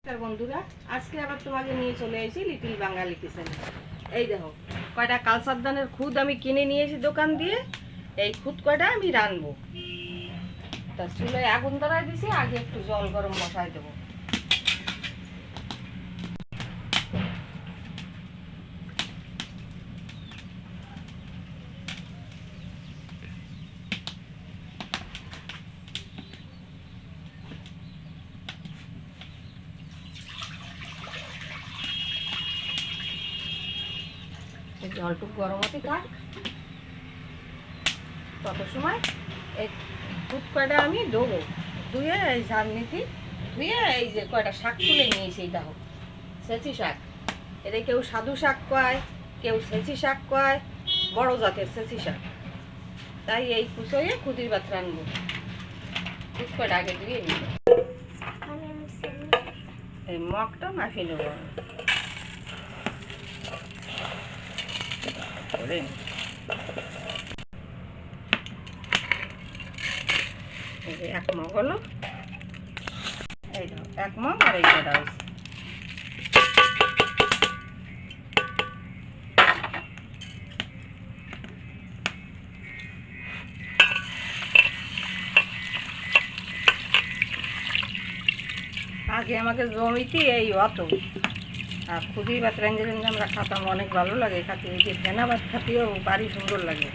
বন্ধুরা, আজকে আবার তোমাকে নিয়ে চলে এসেছি লিটিল বাঙালি কিচেনে। এই দেখো কয়টা কালসার ধানের খুদ আমি কিনে নিয়েছি দোকান দিয়ে। এই খুদ কয়টা আমি রানবো। তা চুলায় আগুন ধরাই দিছি, আগে একটু জল গরম বসাই দেবো। জলটুকু গরম হতে থাক, তত সময় এই খুদ কয়টা আমি দেবো। ধুয়ে এই ঝালনিতে ধুয়ে এই যে কয়টা শাক তুলে নিয়েছি। এই দেখো সেচি শাক, এদের কেউ সাধু শাক কয়, কেউ সেচি শাক কয়, বড় জাতের সেচি শাক। তাই এই কুচোয়ে খুদির ভাত রানবো। খুদ কয়টা আগে ধুয়ে নিব। এই মগটা মাখিয়ে নেবো এক মগ হলো। এই দেখো এক মগ আর এই কটা হয়েছে। আগে আমাকে জমিতে এই অত, আর খুবই ভাত রাঁধে রাঁধে আমরা খাতাম, অনেক ভালো লাগে খাতে। এই যে ফেনা ভাত খাতেও বাড়ি সুন্দর লাগে।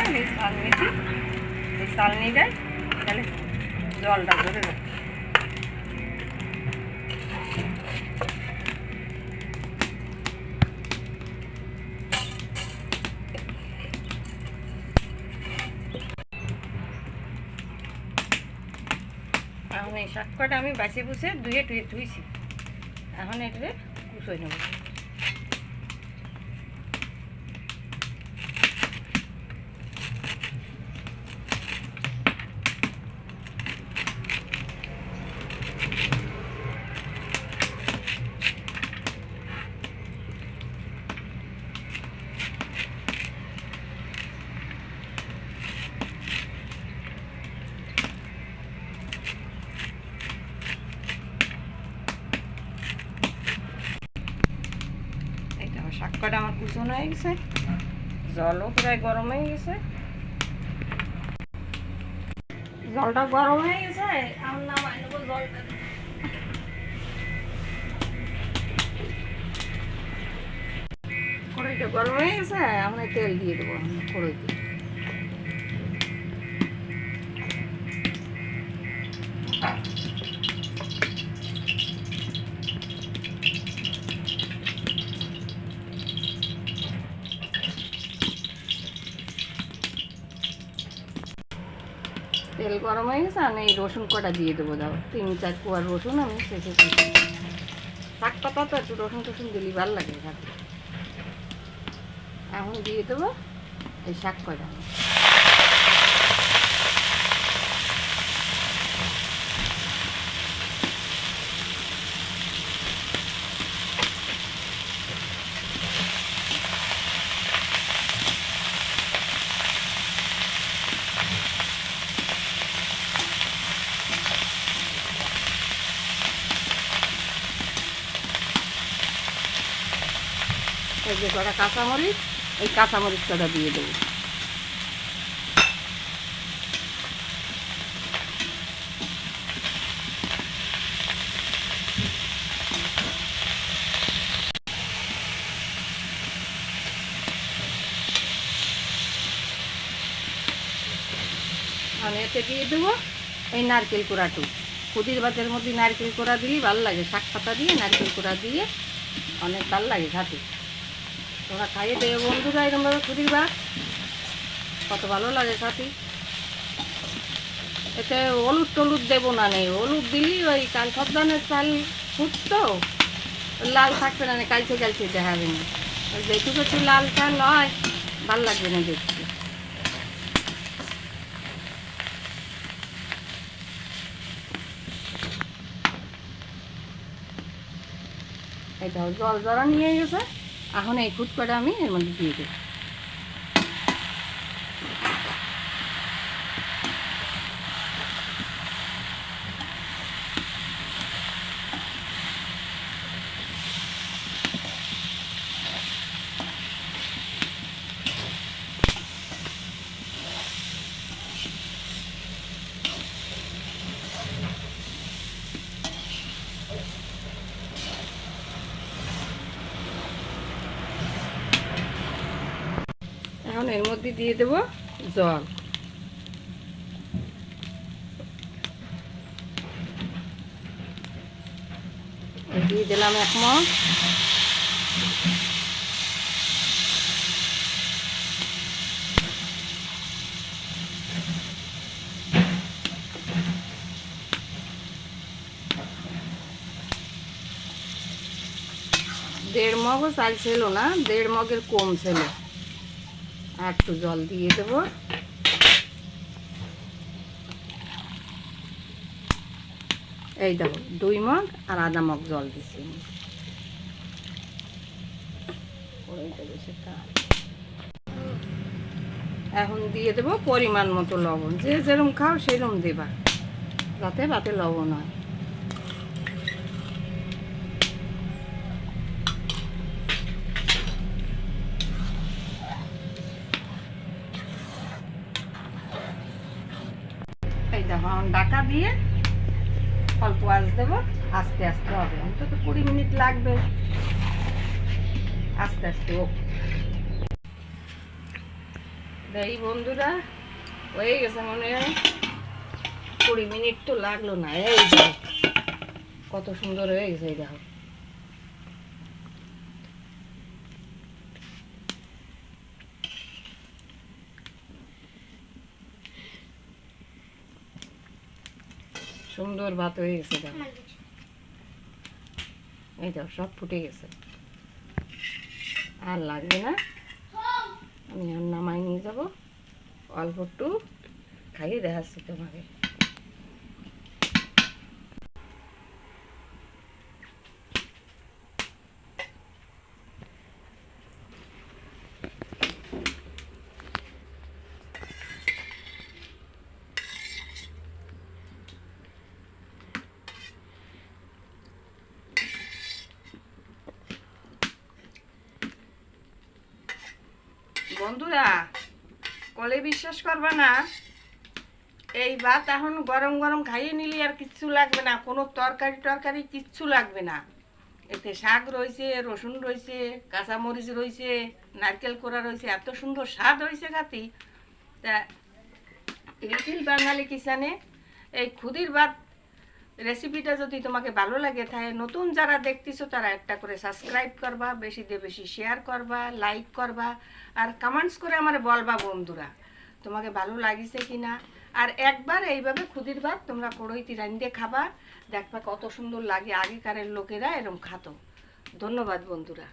আমি চাল নিয়েছি, এই চাল নিয়ে যাই, তাহলে জলটা ধরে যাবে। এখন এই শাক কটা আমি বাছি বুঝে ধুয়ে টুয়ে ধুইছি। এখন এটা কুচোই নেব। শাক কটা আমার কুচনো হয়ে গেছে, জলও প্রায় গরম হয়ে গেছে। জলটা গরম হয়ে গেছে, আমার নামাই নেবো জলটা। কড়াইটা গরম হয়ে গেছে, আমরা তেল দিয়ে দেবো কড়াইতে। তেল গরম হয়ে গেছে, আমি এই রসুন কটা দিয়ে দেবো। দাও 3-4 কোয়া রসুন আমি শেষে দিয়েছি। শাক পাতা তো একটু রসুন টসুন দিলে ভালো লাগে খাতে। এখন দিয়ে দেবো এই শাক কটা। এই যে কটা কাঁচামরিচ, এই কাঁচামরিচ কটা দিয়ে দেবো। আমি এতে দিয়ে দেবো এই নারকেল কোড়াটু। খুদির ভাতের মধ্যে নারকেল কোড়া দিলেই ভালো লাগে। শাক পাতা দিয়ে নারকেল কোড়া দিয়ে অনেক ভালো লাগে খাতে। তোমরা খাইয়ে দেবে বন্ধুরা এরকমভাবে খুদির ভাত, কত ভালো লাগে খাতে। এতে হলুদ টলুদ দেবো না, নেই হলুদ দিলি ওই কাল সর্দানের চাল ফুটতো লাল থাকবে না, কালচে কালচে দেখাবে না। ওই যেটুকু একটু লাল চাল হয় ভালো লাগবে না দেখতে। এটা জল জড়া নিয়ে গেছে। এখন এই খুদ কটা আমি এর মধ্যে দিয়ে দেব। এখন এর মধ্যে দিয়ে দেব জল। দিয়ে দিলাম 1 মগ। দেড় মগও চাল ছিল না, 1.5 মগের কম ছিল। আর একটু জল দিয়ে দেব। এই দেখো 2 মগ আর আধা মগ জল দিচ্ছি। এখন দিয়ে দেব পরিমাণ মতো লবণ। যে যেরকম খাও সেরকম দেবা, যাতে ভাতে লবণ হয়। এই দেখো এখন ঢাকা দিয়ে অল্প আঁচ দেবো। আস্তে আস্তে হবে, অন্তত 20 মিনিট লাগবে। আস্তে আস্তে হোক। এই বন্ধুরা হয়ে গেছে মনে হয়। 20 মিনিট তো লাগলো না। এই দেখো কত সুন্দর হয়ে গেছে। এই দেখো সুন্দর ভাত হয়ে গেছে। দেখো এই দেখো সব ফুটে গেছে, আর লাগবে না। আমি আর নামাই নিয়ে যাবো। অল্প একটু খাইয়ে দেখাচ্ছি তোমাকে। বন্ধুরা কলে বিশ্বাস করবে না, এই ভাত এখন গরম গরম খাইয়ে নিলে আর কিচ্ছু লাগবে না। কোনো তরকারি কিচ্ছু লাগবে না। এতে শাক রয়েছে, রসুন রয়েছে, কাঁচামরিচ রয়েছে, নারকেল কোড়া রয়েছে। এত সুন্দর স্বাদ হয়েছে খাতি। তা লিটিল বাঙালি কিচেনে এই খুদির ভাত রেসিপিটা যদি তোমাকে ভালো লাগে, তাহলে নতুন যারা দেখতেছো তারা একটা করে সাবস্ক্রাইব করবা, বেশি দিয়ে বেশি শেয়ার করবা, লাইক করবা, আর কমেন্টস করে আমার বলবা বন্ধুরা তোমাকে ভালো লাগিছে কিনা। আর একবার এইভাবে খুদির ভাত তোমরা কড়ইতে রাঁধে খাবা, দেখবা কত সুন্দর লাগে। আগেকারের লোকেরা এরকম খাতো। ধন্যবাদ বন্ধুরা।